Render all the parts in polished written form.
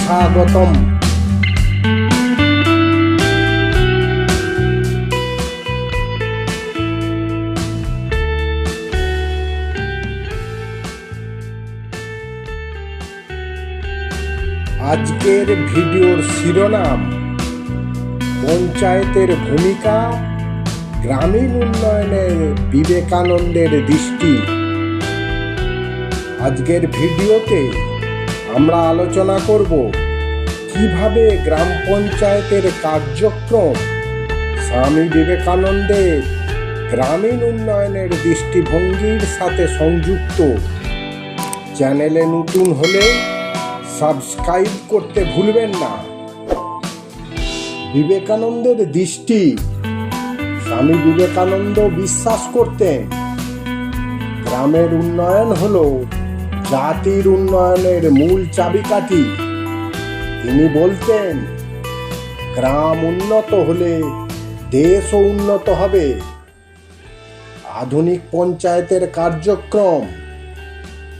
স্বাগতম। আজকের ভিডিওর শিরোনাম পঞ্চায়েতের ভূমিকা, গ্রামীণ উন্নয়নে বিবেকানন্দের দৃষ্টি। আজকের ভিডিওতে আমরা আলোচনা করব কিভাবে গ্রাম পঞ্চায়েতের কার্যক্রম স্বামী বিবেকানন্দের গ্রামীণ উন্নয়নের দৃষ্টিভঙ্গির সাথে সংযুক্ত। চ্যানেলে নতুন হলে সাবস্ক্রাইব করতে ভুলবেন না। বিবেকানন্দের দৃষ্টি। স্বামী বিবেকানন্দ বিশ্বাস করতেন গ্রামের উন্নয়ন হলো জাতির উন্নয়নের মূল চাবিকাঠি। তিনি বলতেন গ্রাম উন্নত হলে দেশও উন্নত হবে। আধুনিক পঞ্চায়েতের কার্যক্রম।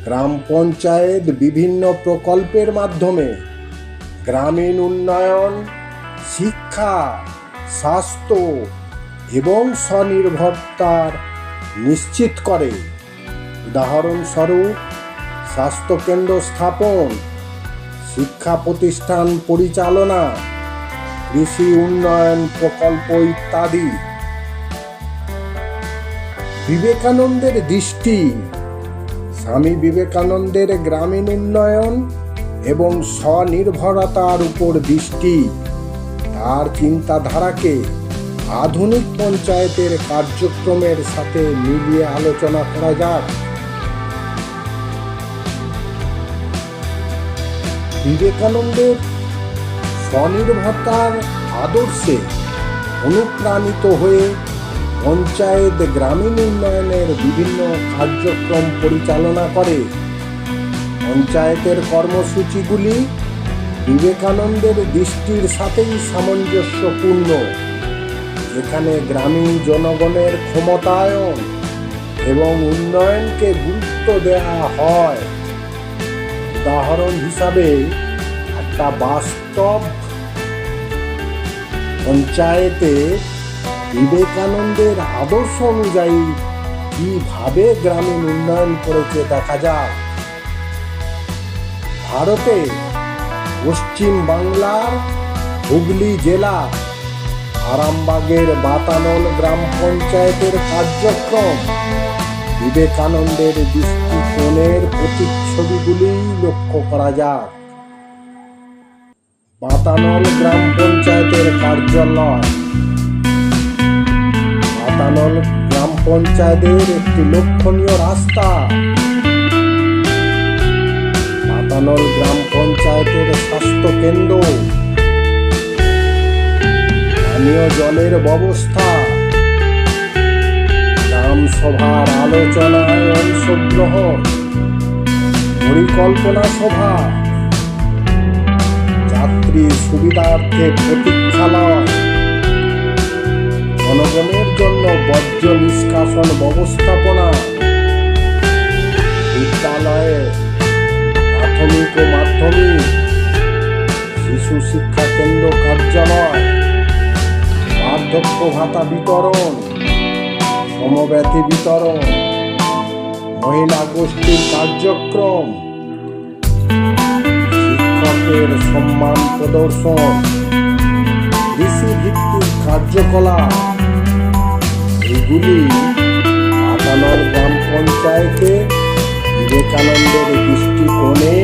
গ্রাম পঞ্চায়েত বিভিন্ন প্রকল্পের মাধ্যমে গ্রামীণ উন্নয়ন, শিক্ষা, স্বাস্থ্য এবং স্বনির্ভরতার নিশ্চিত করে। উদাহরণস্বরূপ স্বাস্থ্যকেন্দ্র স্থাপন, শিক্ষা প্রতিষ্ঠান পরিচালনা, কৃষি উন্নয়ন প্রকল্প ইত্যাদি। বিবেকানন্দের দৃষ্টি। স্বামী বিবেকানন্দের গ্রামীণ উন্নয়ন এবং স্বনির্ভরতার উপর দৃষ্টি। তার চিন্তাধারাকে আধুনিক পঞ্চায়েতের কার্যক্রমের সাথে মিলিয়ে আলোচনা করা যাক। বিবেকানন্দের স্বনির্ভরতার আদর্শে অনুপ্রাণিত হয়ে পঞ্চায়েত গ্রামীণ উন্নয়নের বিভিন্ন কার্যক্রম পরিচালনা করে। পঞ্চায়েতের কর্মসূচিগুলি বিবেকানন্দের দৃষ্টির সাথেই সামঞ্জস্যপূর্ণ, যেখানে গ্রামীণ জনগণের ক্ষমতায়ন এবং উন্নয়নকে গুরুত্ব দেওয়া হয়। উদাহরণ হিসাবে একটা বাস্তব পঞ্চায়েতে বিবেকানন্দের আদর্শ অনুযায়ী কিভাবে গ্রামীণ উন্নয়ন করেছে দেখা যায়। ভারতে পশ্চিম বাংলার হুগলি জেলা আরামবাগের বাতানল গ্রাম পঞ্চায়েতের কার্যক্রম বিবেকানন্দের দৃষ্টিকোণের প্রতিচ্ছবিগুলি লক্ষ্য করা যায়। বাতানল গ্রাম পঞ্চায়েতের কার্যালয়। বাতানল গ্রাম পঞ্চায়েতের একটি লক্ষণীয় রাস্তা। বাতানল গ্রাম পঞ্চায়েতের স্বাস্থ্য কেন্দ্র, পানীয় জলের ব্যবস্থা, গ্রাম সভার আলোচনায় অংশগ্রহণ, পরিকল্পনা সভা, যাত্রী সুবিধার্থে প্রতীক্ষালয়, জনগণের জন্য বর্জ্য নিষ্কাশন ব্যবস্থাপনা, বিদ্যালয়ে প্রাথমিক ও মাধ্যমিক, শিশু শিক্ষা কেন্দ্র কার্যালয়, বার্ধক্য ভাতা বিতরণ, সমব্যথী বিতরণ, মহিলা গোষ্ঠীর কার্যক্রম, শিক্ষকের সম্মান প্রদর্শন, কৃষি ভিত্তিক কার্যকলাপ, এগুলি বাতানল গ্রাম পঞ্চায়েতে বিবেকানন্দের দৃষ্টিকোণে